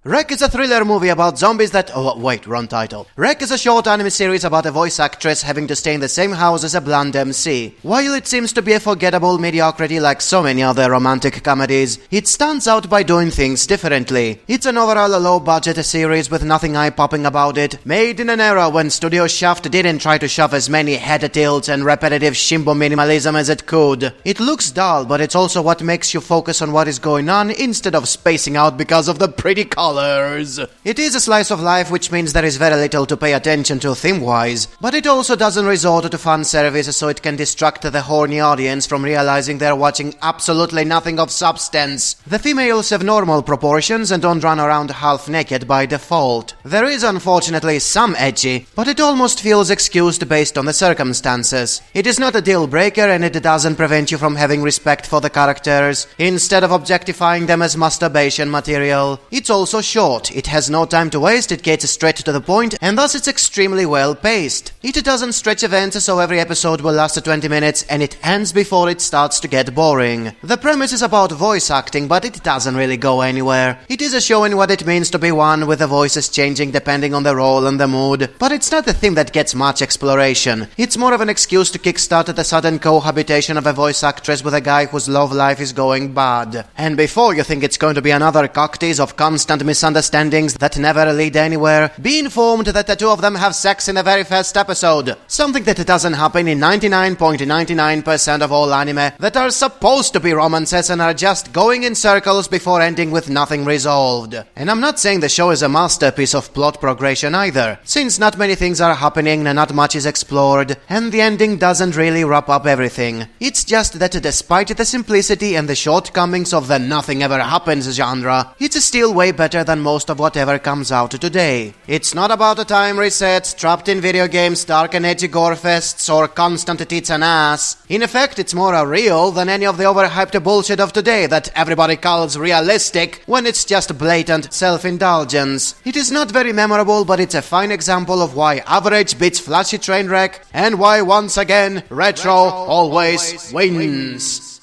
REC is a thriller movie about zombies that... Oh, wait, wrong title. REC is a short anime series about a voice actress having to stay in the same house as a blonde MC. While it seems to be a forgettable mediocrity like so many other romantic comedies, it stands out by doing things differently. It's an overall low-budget series with nothing eye-popping about it, made in an era when Studio Shaft didn't try to shove as many head tilts and repetitive shimbo minimalism as it could. It looks dull, but it's also what makes you focus on what is going on instead of spacing out because of the pretty colors. It is a slice of life, which means there is very little to pay attention to theme-wise, but it also doesn't resort to fan service so it can distract the horny audience from realizing they're watching absolutely nothing of substance. The females have normal proportions and don't run around half naked by default. There is unfortunately some edgy, but it almost feels excused based on the circumstances. It is not a deal breaker and it doesn't prevent you from having respect for the characters, instead of objectifying them as masturbation material. It's also short, it has no time to waste, it gets straight to the point, and thus it's extremely well paced. It doesn't stretch events so every episode will last 20 minutes and it ends before it starts to get boring. The premise is about voice acting, but it doesn't really go anywhere. It is showing what it means to be one, with the voices changing depending on the role and the mood, but it's not the thing that gets much exploration. It's more of an excuse to kickstart the sudden cohabitation of a voice actress with a guy whose love life is going bad. And before you think it's going to be another cocktails of constant misunderstandings that never lead anywhere, be informed that the two of them have sex in the very first episode. Something that doesn't happen in 99.99% of all anime that are supposed to be romances and are just going in circles before ending with nothing resolved. And I'm not saying the show is a masterpiece of plot progression either, since not many things are happening and not much is explored, and the ending doesn't really wrap up everything. It's just that despite the simplicity and the shortcomings of the nothing ever happens genre, it's still way better than most of whatever comes out today. It's not about a time reset, trapped in video games, dark and edgy gore fests, or constant tits and ass. In effect, it's more real than any of the overhyped bullshit of today that everybody calls realistic when it's just blatant self-indulgence. It is not very memorable, but it's a fine example of why average beats flashy train wreck, and why once again, retro always wins.